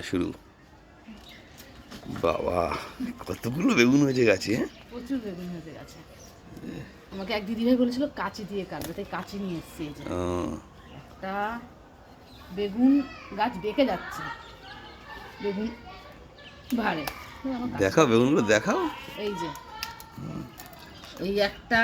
শুরু। বাবা কতগুলো বেগুন হয়েছে গাছে। প্রচুর বেগুন হয়েছে গাছে। আমাকে এক দিদিভাই বলেছিল কাঁচি দিয়ে কাটবে, তাই কাঁচি নিয়ে এসেছি। এই যে একটা বেগুন গাছ বেঁকে যাচ্ছে, বেগুন ভারে। দেখাও বেগুনগুলো দেখাও। এই যে এই একটা,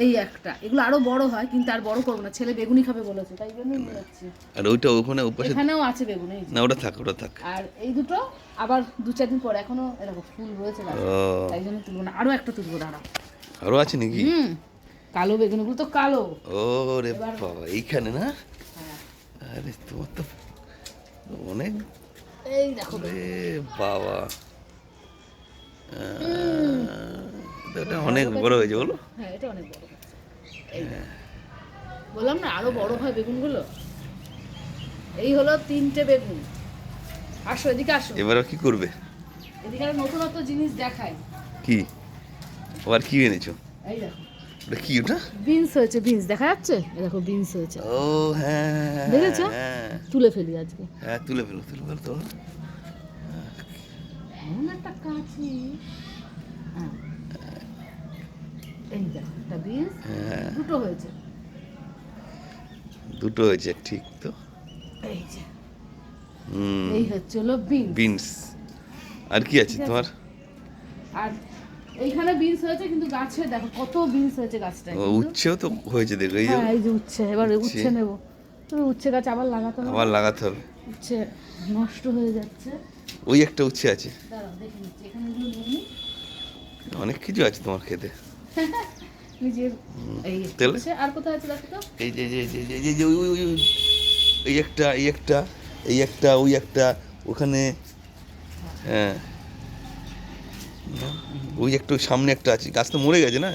এই একটা, এগুলো আরো বড় হয় কিন্তু আর বড় করবো না, ছেলে বেগুনি খাবে বলেছে তাই জন্য নিয়ে যাচ্ছি। আর ওইটা ওখানে ওপাশে এখানেও আছে বেগুন, এই যে। না ওটা থাক, ওটা থাক। আর এই দুটো আবার 2-4 দিন পর, এখনো এরকম ফুল রয়েছে গাছে, তাই জন্য তুলবো না। আরো একটা তুলবো, দাঁড়া। আরো আছে নাকি? কালো বেগুনগুলো তো কালো। ও রে বাবা, এইখানে না? আরে তোমার তো অনেক। এই দেখো রে বাবা, এটা অনেক বড় হয়েছে বলো। হ্যাঁ, এটা অনেক বড় হয়েছে। এই বললাম না আরো বড় হয় বেগুনগুলো। এই হলো 3টে বেগুন। আসো এদিকে আসো। এবারে কি করবে? এদিকে আর নতুনত্ব জিনিস দেখাই। কি আবার কি এনেছো? এই দেখো, ওটা কি? ওটা বিনস হয়েছে, বিনস দেখা যাচ্ছে। এই দেখো বিনস হয়েছে। ও হ্যাঁ, দেখেছো? তুলে ফেলি আজকে। হ্যাঁ তুলে ফেলো, তুলে ফেলো তো। এমন একটা কাঁচি। এই দেখো একটা বিনস, দুটো হয়েছে। দুটো হয়েছে ঠিক তো। এই যে এই হচ্ছে হলো বিনস। বিনস। আর কি আছে তোমার? আর এইখানে বিনস হয়েছে কিন্তু গাছে দেখো কত বিনস হয়েছে গাছটায়। উচ্ছেও তো হয়েছে দেখো। এই যে হ্যাঁ, এই যে উচ্ছে, এবার উচ্ছে নেব। তবে উচ্ছে গাছ আবার লাগাতে হবে, আবার লাগাতে হবে। উচ্ছে নষ্ট হয়ে যাচ্ছে। ওই একটা উচ্ছে আছে। দাঁড়াও দেখে নিচ্ছি, এখানে এগুলো নিয়ে অনেক কিছু আছে তোমার খেতে। নিজের। এই তাহলে? উচ্ছে আর কোথায় আছে দেখো তো। এই যে যে যে যে যে এই একটা, এই একটা, এই একটা, ওই একটা, ওখানে। হ্যাঁ ওই একটু সামনে একটা আছে, গাছ তো মরে গেছে না?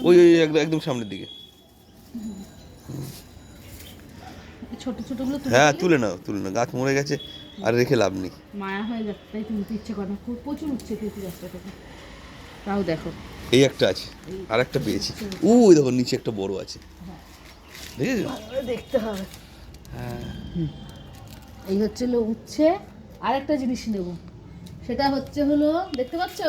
ওই ওই একদম সামনের দিকে। ছোট ছোট গুলো হ্যাঁ তুলে নাও, তুলে নাও, গাছ মরে গেছে আর রেখে লাভ নেই। মায়া হয়ে যাচ্ছে তাই তুলতে ইচ্ছে করে না, খুব প্রচুর উচ্ছে খেয়েছি গাছটা থেকে। তাও দেখো এই একটা আছে, আর একটা পেয়েছি। ওই দেখো নিচে একটা বড় আছে, দেখেছো? দেখতে হবে। হ্যাঁ এই হচ্ছে হলো উচ্ছে। আর একটা জিনিস নেব, সেটা হচ্ছে হলো দেখতে পাচ্ছ,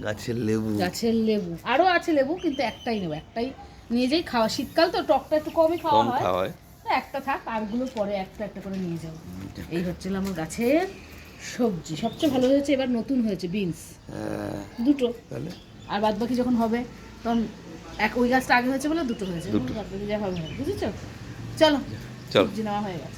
গাছের লেবু। গাছের লেবু। আরো আছে লেবু কিন্তু একটাই নেব, একটাই নিয়ে যাই। খাওয়া শীতকাল তো টকটা একটু কমই খাওয়া কম খাওয়া হয়। তো একটা থাক, আরগুলো পরে একটা একটা করে নিয়ে যাবো। এই হচ্ছিল আমার গাছের সবজি। সবচেয়ে ভালো হয়েছে এবার নতুন হয়েছে বিনস, দুটো। তাহলে আর বাদ বাকি যখন হবে তখন ওই গাছটা আগে হয়েছে বলে দুটো হয়েছে, বাদ বাকি যা হবে। বুঝেছো? চলো, সবজি নেওয়া হয়ে গেছে।